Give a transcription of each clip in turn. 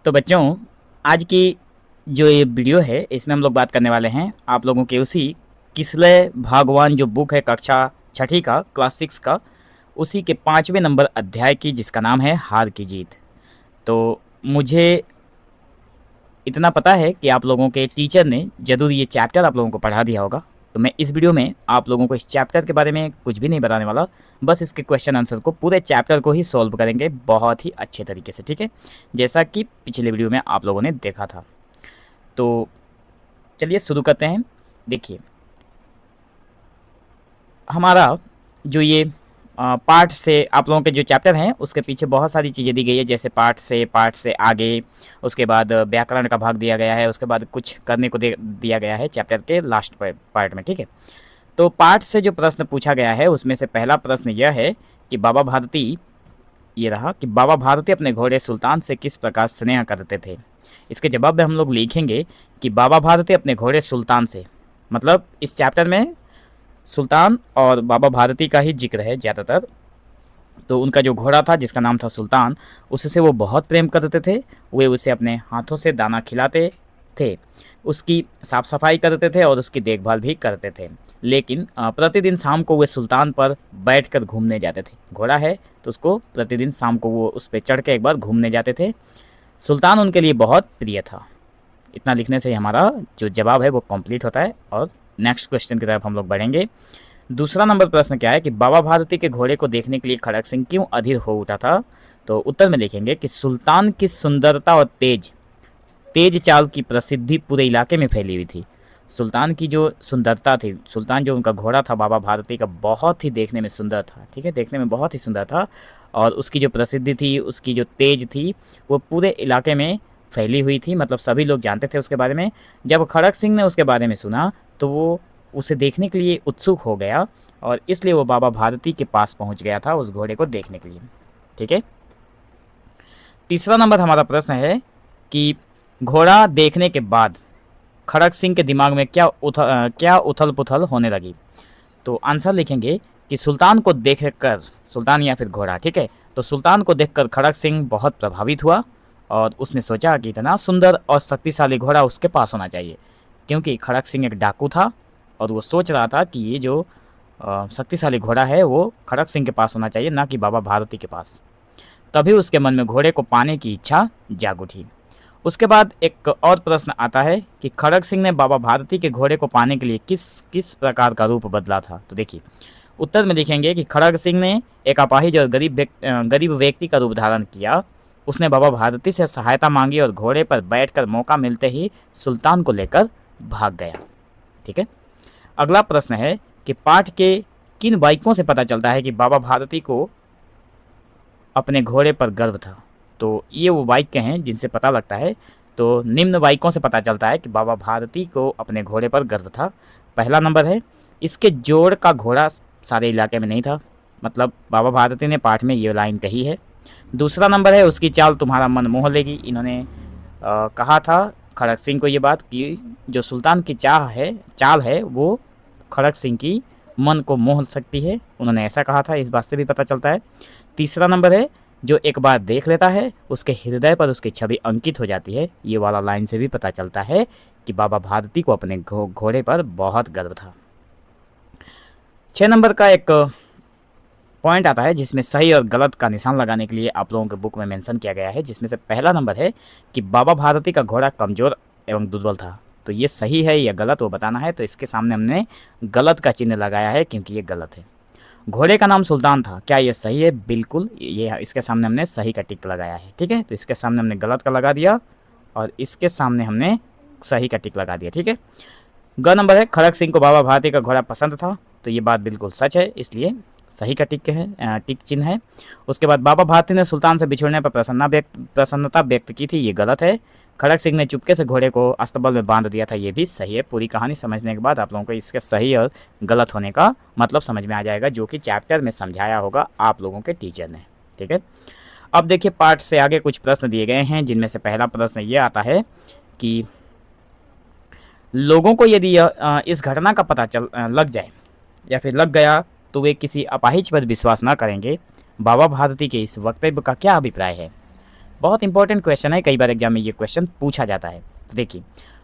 तो बच्चों, आज की जो ये वीडियो है इसमें हम लोग बात करने वाले हैं आप लोगों के उसी किसलय भगवान जो बुक है कक्षा छठी का क्लास 6 का, उसी के 5वें नंबर अध्याय की, जिसका नाम है हार की जीत। तो मुझे इतना पता है कि आप लोगों के टीचर ने ज़रूर ये चैप्टर आप लोगों को पढ़ा दिया होगा। तो मैं इस वीडियो में आप लोगों को इस चैप्टर के बारे में कुछ भी नहीं बताने वाला, बस इसके क्वेश्चन आंसर को, पूरे चैप्टर को ही सॉल्व करेंगे बहुत ही अच्छे तरीके से, ठीक है, जैसा कि पिछले वीडियो में आप लोगों ने देखा था। तो चलिए शुरू करते हैं। देखिए, हमारा जो ये पार्ट से आप लोगों के जो चैप्टर हैं उसके पीछे बहुत सारी चीज़ें दी गई है, जैसे पार्ट से आगे, उसके बाद व्याकरण का भाग दिया गया है, उसके बाद कुछ करने को दिया गया है चैप्टर के लास्ट पार्ट में, ठीक है। तो पार्ट से जो प्रश्न पूछा गया है उसमें से पहला प्रश्न यह है कि बाबा भारती, ये रहा कि बाबा भारती अपने घोड़े सुल्तान से किस प्रकार स्नेह करते थे। इसके जवाब में हम लोग लिखेंगे कि बाबा भारती अपने घोड़े सुल्तान से, मतलब इस चैप्टर में सुल्तान और बाबा भारती का ही जिक्र है ज़्यादातर। तो उनका जो घोड़ा था जिसका नाम था सुल्तान, उससे वो बहुत प्रेम करते थे। वे उसे अपने हाथों से दाना खिलाते थे, उसकी साफ़ सफाई करते थे और उसकी देखभाल भी करते थे। लेकिन प्रतिदिन शाम को वे सुल्तान पर बैठकर घूमने जाते थे। घोड़ा है तो उसको प्रतिदिन शाम को वो उस पर चढ़ के एक बार घूमने जाते थे। सुल्तान उनके लिए बहुत प्रिय था। इतना लिखने से ही हमारा जो जवाब है वो कंप्लीट होता है और नेक्स्ट क्वेश्चन की तरफ हम लोग बढ़ेंगे। दूसरा नंबर प्रश्न क्या है कि बाबा भारती के घोड़े को देखने के लिए खड़ग सिंह क्यों अधीर हो उठा था। तो उत्तर में लिखेंगे कि सुल्तान की सुंदरता और तेज चाल की प्रसिद्धि पूरे इलाके में फैली हुई थी। सुल्तान की जो सुंदरता थी, सुल्तान जो उनका घोड़ा था बाबा भारती का, बहुत ही देखने में सुंदर था, ठीक है, देखने में बहुत ही सुंदर था। और उसकी जो प्रसिद्धि थी, उसकी जो तेज थी, वो पूरे इलाके में फैली हुई थी, मतलब सभी लोग जानते थे उसके बारे में। जब खड़ग सिंह ने उसके बारे में सुना तो वो उसे देखने के लिए उत्सुक हो गया और इसलिए वो बाबा भारती के पास पहुंच गया था उस घोड़े को देखने के लिए, ठीक है। तीसरा नंबर हमारा प्रश्न है कि घोड़ा देखने के बाद खड़ग सिंह के दिमाग में क्या उथल पुथल होने लगी। तो आंसर लिखेंगे कि सुल्तान को देखकर, सुल्तान या फिर घोड़ा, ठीक है, तो सुल्तान को देखकर खड़ग सिंह बहुत प्रभावित हुआ और उसने सोचा कि इतना सुंदर और शक्तिशाली घोड़ा उसके पास होना चाहिए, क्योंकि खड़ग सिंह एक डाकू था और वो सोच रहा था कि ये जो शक्तिशाली घोड़ा है वो खड़ग सिंह के पास होना चाहिए, ना कि बाबा भारती के पास। तभी उसके मन में घोड़े को पाने की इच्छा जाग उठी। उसके बाद एक और प्रश्न आता है कि खड़ग सिंह ने बाबा भारती के घोड़े को पाने के लिए किस किस प्रकार का रूप बदला था। तो देखिए, उत्तर में लिखेंगे कि खड़ग सिंह ने एक अपाहिज और गरीब व्यक्ति का रूप धारण किया। उसने बाबा भारती से सहायता मांगी और घोड़े पर बैठकर मौका मिलते ही सुल्तान को लेकर भाग गया, ठीक है। अगला प्रश्न है कि पाठ के किन वाक्यों से पता चलता है कि बाबा भारती को अपने घोड़े पर गर्व था। तो ये वो वाक्य हैं जिनसे पता लगता है। तो निम्न वाक्यों से पता चलता है कि बाबा भारती को अपने घोड़े पर गर्व था। पहला नंबर है, इसके जोड़ का घोड़ा सारे इलाके में नहीं था, मतलब बाबा भारती ने पाठ में ये लाइन कही है। दूसरा नंबर है, उसकी चाल तुम्हारा मन मोह लेगी। इन्होंने कहा था खड़ग सिंह को ये बात कि जो सुल्तान की चाल है वो खड़ग सिंह की मन को मोह सकती है, उन्होंने ऐसा कहा था, इस बात से भी पता चलता है। तीसरा नंबर है, जो एक बार देख लेता है उसके हृदय पर उसकी छवि अंकित हो जाती है। ये वाला लाइन से भी पता चलता है कि बाबा भारती को अपने घोड़े पर बहुत गर्व था। 6 नंबर का एक पॉइंट आता है जिसमें सही और गलत का निशान लगाने के लिए आप लोगों के बुक में मेंशन किया गया है, जिसमें से पहला नंबर है कि बाबा भारती का घोड़ा कमज़ोर एवं दुर्बल था। तो ये सही है या गलत वो बताना है, तो इसके सामने हमने गलत का चिन्ह लगाया है क्योंकि ये गलत है। घोड़े का नाम सुल्तान था, क्या ये सही है? बिल्कुल, ये इसके सामने हमने सही का टिक लगाया है, ठीक है। तो इसके सामने हमने गलत का लगा दिया और इसके सामने हमने सही का टिक लगा दिया, ठीक है। ग नंबर है, खड़ग सिंह को बाबा भारती का घोड़ा पसंद था। तो ये बात बिल्कुल सच है, इसलिए सही का टिक चिन्ह है। उसके बाद बाबा भारती ने सुल्तान से बिछड़ने पर प्रसन्नता व्यक्त की थी, ये गलत है। खड़ग सिंह ने चुपके से घोड़े को अस्तबल में बांध दिया था, ये भी सही है। पूरी कहानी समझने के बाद आप लोगों को इसके सही और गलत होने का मतलब समझ में आ जाएगा, जो कि चैप्टर में समझाया होगा आप लोगों के टीचर ने, ठीक है। अब देखिए, पार्ट से आगे कुछ प्रश्न दिए गए हैं, जिनमें से पहला प्रश्न ये आता है कि लोगों को यदि इस घटना का पता लग जाए या फिर लग गया तो वे किसी अपाहिज पर विश्वास न करेंगे। बाबा भारती के इस वक्तव्य का क्या अभिप्राय है। बहुत इंपॉर्टेंट क्वेश्चन है, कई बार एग्जाम में ये क्वेश्चन पूछा जाता है। तो देखिए,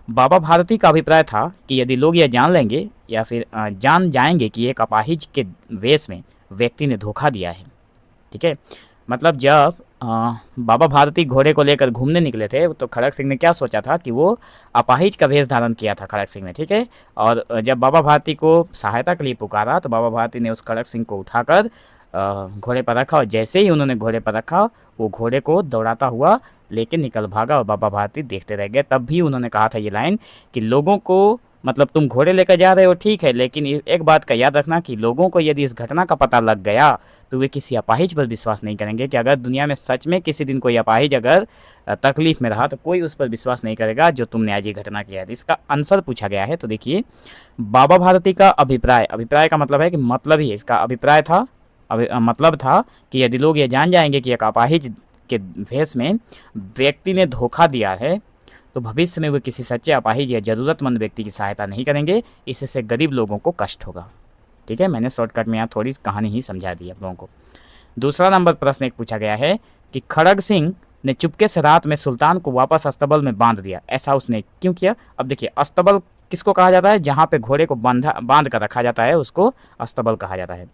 बाबा भारती का अभिप्राय था कि यदि लोग यह जान लेंगे या फिर जान जाएंगे कि एक अपाहिज के वेश में व्यक्ति ने धोखा दिया है, ठीक है। मतलब जब बाबा भारती घोड़े को लेकर घूमने निकले थे तो खड़ग सिंह ने क्या सोचा था कि वो अपाहिज का वेश धारण किया था खड़ग सिंह ने, ठीक है। और जब बाबा भारती को सहायता के लिए पुकारा तो बाबा भारती ने उस खड़ग सिंह को उठाकर घोड़े पर रखा, और जैसे ही उन्होंने घोड़े पर रखा वो घोड़े को दौड़ाता हुआ लेके निकल भागा और बाबा भारती देखते रह गए। तब भी उन्होंने कहा था ये लाइन कि लोगों को, मतलब तुम घोड़े लेकर जा रहे हो ठीक है, लेकिन एक बात का याद रखना कि लोगों को यदि इस घटना का पता लग गया तो वे किसी अपाहिज पर विश्वास नहीं करेंगे। कि अगर दुनिया में सच में किसी दिन कोई अपाहिज अगर तकलीफ में रहा तो कोई उस पर विश्वास नहीं करेगा जो तुमने आज ये घटना किया है। इसका आंसर पूछा गया है। तो देखिए, बाबा भारती का अभिप्राय, अभिप्राय का मतलब है कि मतलब ही इसका अभिप्राय था, मतलब था कि यदि लोग ये जान जाएंगे कि एक अपाहिज के भेष में व्यक्ति ने धोखा दिया है तो भविष्य में वे किसी सच्चे अपाहिज या ज़रूरतमंद व्यक्ति की सहायता नहीं करेंगे, इससे गरीब लोगों को कष्ट होगा। ठीक है, मैंने शॉर्टकट में यहाँ थोड़ी कहानी ही समझा दी आप लोगों को। दूसरा नंबर प्रश्न एक पूछा गया है कि खड़ग सिंह ने चुपके से रात में सुल्तान को वापस अस्तबल में बांध दिया, ऐसा उसने क्यों किया? अब देखिए, अस्तबल किसको कहा जाता है? जहाँ पे घोड़े को बांध कर रखा जाता है उसको अस्तबल कहा जाता है।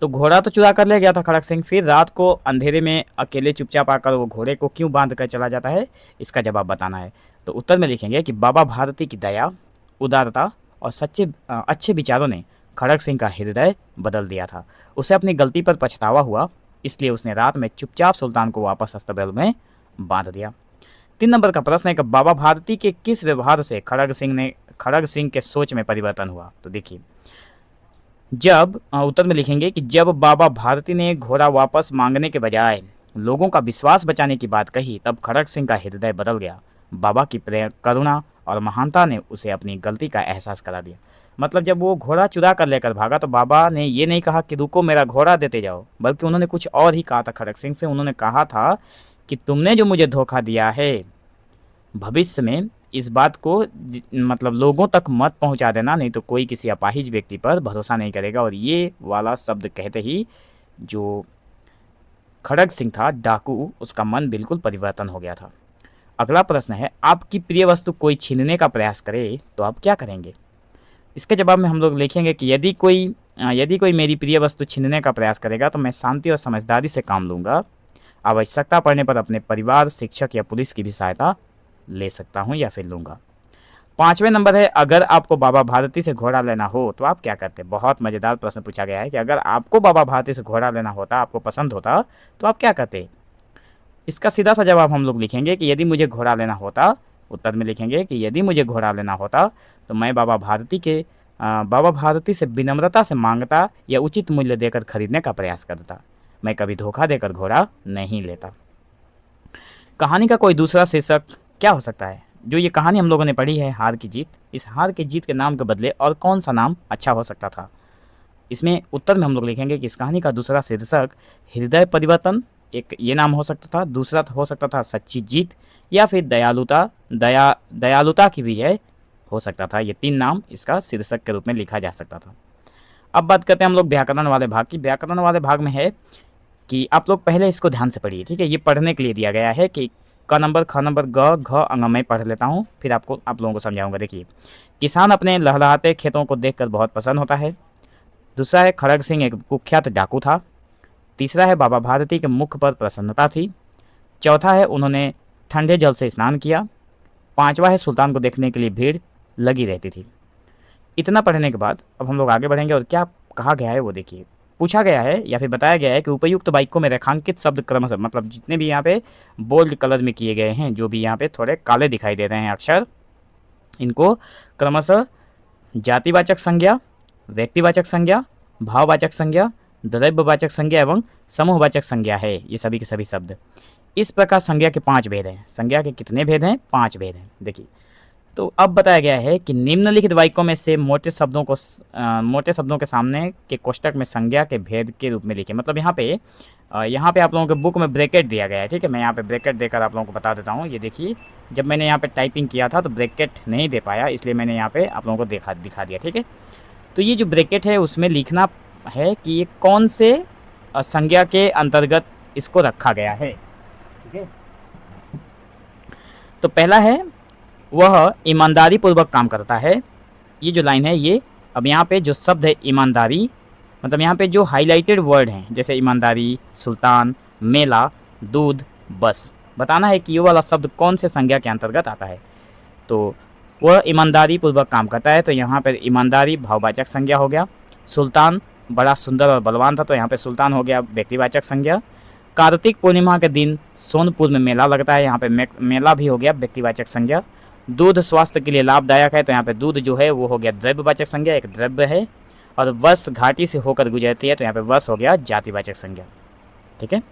तो घोड़ा तो चुरा कर ले गया था खड़ग सिंह, फिर रात को अंधेरे में अकेले चुपचाप आकर वो घोड़े को क्यों बांध कर चला जाता है, इसका जवाब बताना है। तो उत्तर में लिखेंगे कि बाबा भारती की दया, उदारता और अच्छे विचारों ने खड़ग सिंह का हृदय बदल दिया था। उसे अपनी गलती पर पछतावा हुआ, इसलिए उसने रात में चुपचाप सुल्तान को वापस अस्तबल में बांध दिया। 3 नंबर का प्रश्न है कि बाबा भारती के किस व्यवहार से खड़ग सिंह के सोच में परिवर्तन हुआ? तो देखिए, जब उत्तर में लिखेंगे कि जब बाबा भारती ने घोड़ा वापस मांगने के बजाय लोगों का विश्वास बचाने की बात कही, तब खड़ग सिंह का हृदय बदल गया। बाबा की प्रेम, करुणा और महानता ने उसे अपनी गलती का एहसास करा दिया। मतलब जब वो घोड़ा चुरा कर लेकर भागा तो बाबा ने ये नहीं कहा कि रुको मेरा घोड़ा देते जाओ, बल्कि उन्होंने कुछ और ही कहा था खड़ग सिंह से। उन्होंने कहा था कि तुमने जो मुझे धोखा दिया है, भविष्य में इस बात को मतलब लोगों तक मत पहुंचा देना, नहीं तो कोई किसी अपाहिज व्यक्ति पर भरोसा नहीं करेगा। और ये वाला शब्द कहते ही जो खड़ग सिंह था डाकू, उसका मन बिल्कुल परिवर्तन हो गया था। अगला प्रश्न है, आपकी प्रिय वस्तु कोई छीनने का प्रयास करे तो आप क्या करेंगे? इसके जवाब में हम लोग लिखेंगे कि यदि कोई मेरी प्रिय वस्तु छीनने का प्रयास करेगा तो मैं शांति और समझदारी से काम लूँगा। आवश्यकता पड़ने पर अपने परिवार, शिक्षक या पुलिस की भी सहायता ले सकता हूं या फिर लूंगा। 5वें नंबर है, अगर आपको बाबा भारती से घोड़ा लेना हो तो आप क्या करते? बहुत मजेदार प्रश्न पूछा गया है कि अगर आपको बाबा भारती से घोड़ा लेना होता, आपको पसंद होता, तो आप क्या करते? इसका सीधा सा जवाब हम लोग लिखेंगे कि यदि मुझे घोड़ा लेना होता, उत्तर में लिखेंगे कि यदि मुझे घोड़ा लेना होता तो मैं बाबा भारती से विनम्रता से मांगता या उचित मूल्य देकर खरीदने का प्रयास करता। मैं कभी धोखा देकर घोड़ा नहीं लेता। कहानी का कोई दूसरा शीर्षक क्या हो सकता है? जो ये कहानी हम लोगों ने पढ़ी है, हार की जीत, इस हार की जीत के नाम के बदले और कौन सा नाम अच्छा हो सकता था? इसमें उत्तर में हम लोग लिखेंगे कि इस कहानी का दूसरा शीर्षक हृदय परिवर्तन, एक ये नाम हो सकता था। दूसरा हो सकता था सच्ची जीत, या फिर दयालुता की भी है हो सकता था। ये 3 नाम इसका शीर्षक के रूप में लिखा जा सकता था। अब बात करते हैं हम लोग व्याकरण वाले भाग की। व्याकरण वाले भाग में है कि आप लोग पहले इसको ध्यान से पढ़िए, ठीक है। ये पढ़ने के लिए दिया गया है कि क नंबर, ख नंबर, ग, घ, अंग मैं पढ़ लेता हूँ, फिर आप लोगों को समझाऊंगा। देखिए, किसान अपने लहलहाते खेतों को देखकर बहुत प्रसन्न होता है। दूसरा है, खड़ग सिंह एक कुख्यात डाकू था। तीसरा है, बाबा भारती के मुख पर प्रसन्नता थी। चौथा है, उन्होंने ठंडे जल से स्नान किया। 5वां है, सुल्तान को देखने के लिए भीड़ लगी रहती थी। इतना पढ़ने के बाद अब हम लोग आगे बढ़ेंगे और क्या कहा गया है वो देखिए। पूछा गया है या फिर बताया गया है कि उपयुक्त वाक्यों में रेखांकित शब्द क्रमशः, मतलब जितने भी यहाँ पे बोल्ड कलर में किए गए हैं, जो भी यहाँ पे थोड़े काले दिखाई दे रहे हैं अक्षर, इनको क्रमशः जातिवाचक संज्ञा, व्यक्तिवाचक संज्ञा, भाववाचक संज्ञा, द्रव्यवाचक संज्ञा एवं समूहवाचक संज्ञा है ये सभी के सभी शब्द। इस प्रकार संज्ञा के 5 भेद हैं। संज्ञा के कितने भेद हैं? 5 भेद हैं। देखिए, तो अब बताया गया है कि निम्नलिखित वाक्यों में से मोटे शब्दों के सामने के कोष्टक में संज्ञा के भेद के रूप में लिखे। मतलब यहाँ पे आप लोगों के बुक में ब्रैकेट दिया गया है, ठीक है। मैं यहाँ पे ब्रैकेट देकर आप लोगों को बता देता हूँ। ये देखिए, जब मैंने यहाँ पे टाइपिंग किया था तो ब्रैकेट नहीं दे पाया, इसलिए मैंने यहाँ पे आप लोगों को दिखा दिया, ठीक है। तो ये जो ब्रैकेट है उसमें लिखना है कि ये कौन से संज्ञा के अंतर्गत इसको रखा गया है, ठीक है। तो पहला है वह ईमानदारी पूर्वक काम करता है। ये जो लाइन है ये, अब यहाँ पे जो शब्द है ईमानदारी, मतलब यहाँ पे जो हाईलाइटेड वर्ड हैं जैसे ईमानदारी, सुल्तान, मेला, दूध, बस, बताना है कि ये वाला शब्द कौन से संज्ञा के अंतर्गत आता है। तो वह ईमानदारी पूर्वक काम करता है, तो यहाँ पर ईमानदारी भाववाचक संज्ञा हो गया। सुल्तान बड़ा सुंदर और बलवान था, तो यहाँ पे सुल्तान हो गया व्यक्तिवाचक संज्ञा। कार्तिक पूर्णिमा के दिन सोनपुर में मेला लगता है, यहाँ पे मेला भी हो गया व्यक्तिवाचक संज्ञा। दूध स्वास्थ्य के लिए लाभदायक है, तो यहाँ पे दूध जो है वो हो गया द्रव्यवाचक संज्ञा, एक द्रव्य है। और वस घाटी से होकर गुजरती है, तो यहाँ पे वस हो गया जातिवाचक संज्ञा। ठीक है,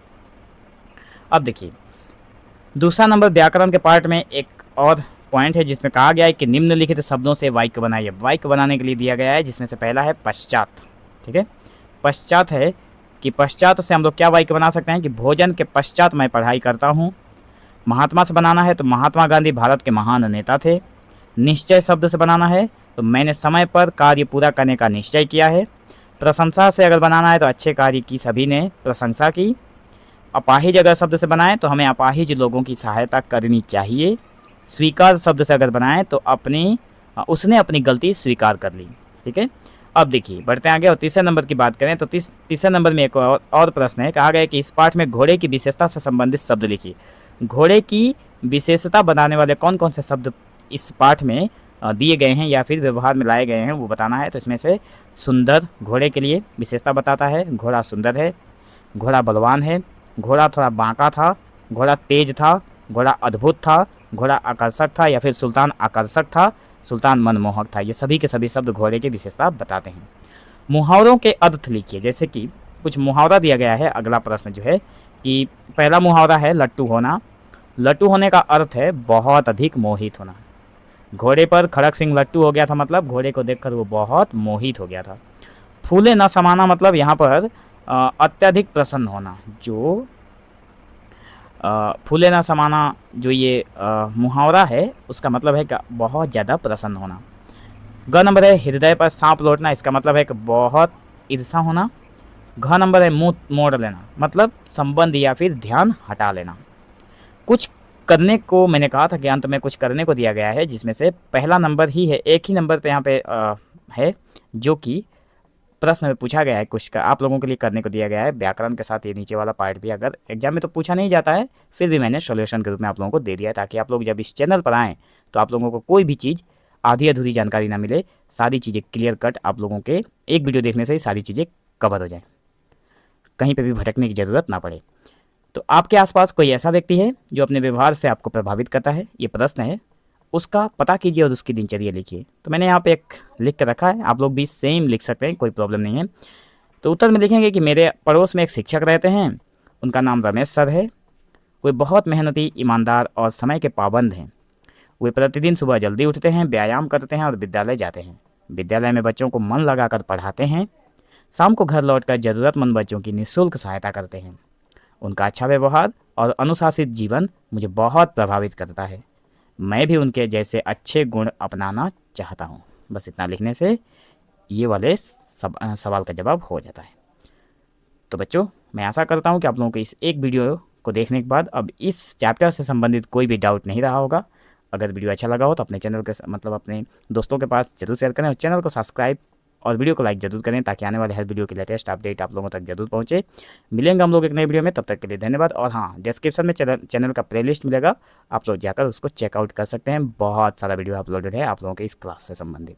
अब देखिए दूसरा नंबर व्याकरण के पार्ट में एक और पॉइंट है जिसमें कहा गया है कि निम्नलिखित शब्दों से वाक्य बनाइए। वाक्य बनाने के लिए दिया गया है जिसमें से पहला है पश्चात। ठीक है, पश्चात है कि पश्चात से हम लोग क्या वाक्य बना सकते हैं कि भोजन के पश्चात मैं पढ़ाई करता हूँ। महात्मा से बनाना है तो महात्मा गांधी भारत के महान नेता थे। निश्चय शब्द से बनाना है तो मैंने समय पर कार्य पूरा करने का निश्चय किया है। प्रशंसा से अगर बनाना है तो अच्छे कार्य की सभी ने प्रशंसा की। अपाहिज अगर शब्द से बनाएं तो हमें अपाहिज लोगों की सहायता करनी चाहिए। स्वीकार शब्द से अगर बनाएं तो उसने अपनी गलती स्वीकार कर ली। ठीक है, अब देखिए बढ़ते आगे और तीसरे नंबर की बात करें तो तीसरे नंबर में एक और प्रश्न है। कहा गया है कि इस पाठ में घोड़े की विशेषता से संबंधित शब्द लिखिए। घोड़े की विशेषता बनाने वाले कौन कौन से शब्द इस पाठ में दिए गए हैं या फिर व्यवहार में लाए गए हैं वो बताना है। तो इसमें से सुंदर घोड़े के लिए विशेषता बताता है, घोड़ा सुंदर है, घोड़ा बलवान है, घोड़ा थोड़ा बांका था, घोड़ा तेज था, घोड़ा अद्भुत था, घोड़ा आकर्षक था या फिर सुल्तान आकर्षक था, सुल्तान मनमोहक था। ये सभी के सभी शब्द घोड़े की विशेषता बताते हैं। मुहावरों के अर्थ लिखिए। जैसे कि कुछ मुहावरा दिया गया है। अगला प्रश्न जो है कि पहला मुहावरा है लट्टू होना। लट्टू होने का अर्थ है बहुत अधिक मोहित होना। घोड़े पर खड़क सिंह लट्टू हो गया था, मतलब घोड़े को देखकर वो बहुत मोहित हो गया था। फूले न समाना, मतलब यहाँ पर अत्यधिक प्रसन्न होना। जो फूले न समाना जो ये मुहावरा है उसका मतलब है कि बहुत ज़्यादा प्रसन्न होना। ग नंबर है हृदय पर सांप लौटना, इसका मतलब है कि बहुत ईर्षा होना। घ नंबर है मुंह मोड़ लेना, मतलब संबंध या फिर ध्यान हटा लेना। कुछ करने को मैंने कहा था कि अंत में कुछ करने को दिया गया है जिसमें से पहला नंबर ही है, एक ही नंबर पे यहाँ पे है जो कि प्रश्न में पूछा गया है। कुछ का आप लोगों के लिए करने को दिया गया है व्याकरण के साथ। ये नीचे वाला पार्ट भी अगर एग्जाम में तो पूछा नहीं जाता है फिर भी मैंने सॉल्यूशन के रूप में आप लोगों को दे दिया है ताकि आप लोग जब इस चैनल पर आएँ तो आप लोगों को कोई भी चीज़ आधी अधूरी जानकारी ना मिले, सारी चीज़ें क्लियर कट आप लोगों के एक वीडियो देखने से ही सारी चीज़ें कवर हो जाए, कहीं पर भी भटकने की ज़रूरत ना पड़े। तो आपके आसपास कोई ऐसा व्यक्ति है जो अपने व्यवहार से आपको प्रभावित करता है, ये प्रश्न है, उसका पता कीजिए और उसकी दिनचर्या लिखिए। तो मैंने यहाँ पे एक लिख कर रखा है, आप लोग भी सेम लिख सकते हैं, कोई प्रॉब्लम नहीं है। तो उत्तर में लिखेंगे कि मेरे पड़ोस में एक शिक्षक रहते हैं, उनका नाम रमेश सर है। वे बहुत मेहनती, ईमानदार और समय के पाबंद हैं। वे प्रतिदिन सुबह जल्दी उठते हैं, व्यायाम करते हैं और विद्यालय जाते हैं। विद्यालय में बच्चों को मन लगाकर पढ़ाते हैं। शाम को घर लौटकर ज़रूरतमंद बच्चों की निःशुल्क सहायता करते हैं। उनका अच्छा व्यवहार और अनुशासित जीवन मुझे बहुत प्रभावित करता है। मैं भी उनके जैसे अच्छे गुण अपनाना चाहता हूँ। बस इतना लिखने से ये वाले सवाल का जवाब हो जाता है। तो बच्चों, मैं आशा करता हूँ कि आप लोगों को इस एक वीडियो को देखने के बाद अब इस चैप्टर से संबंधित कोई भी डाउट नहीं रहा होगा। अगर वीडियो अच्छा लगा हो तो अपने चैनल के मतलब अपने दोस्तों के पास जरूर शेयर करें और चैनल को सब्सक्राइब और वीडियो को लाइक जरूर करें ताकि आने वाले हर वीडियो की लेटेस्ट अपडेट आप लोगों तक जरूर पहुंचे। मिलेंगे हम लोग एक नए वीडियो में, तब तक के लिए धन्यवाद। और हाँ, डिस्क्रिप्शन में चैनल का प्लेलिस्ट मिलेगा, आप लोग जाकर उसको चेकआउट कर सकते हैं। बहुत सारा वीडियो अपलोडेड है आप लोगों के इस क्लास से संबंधित।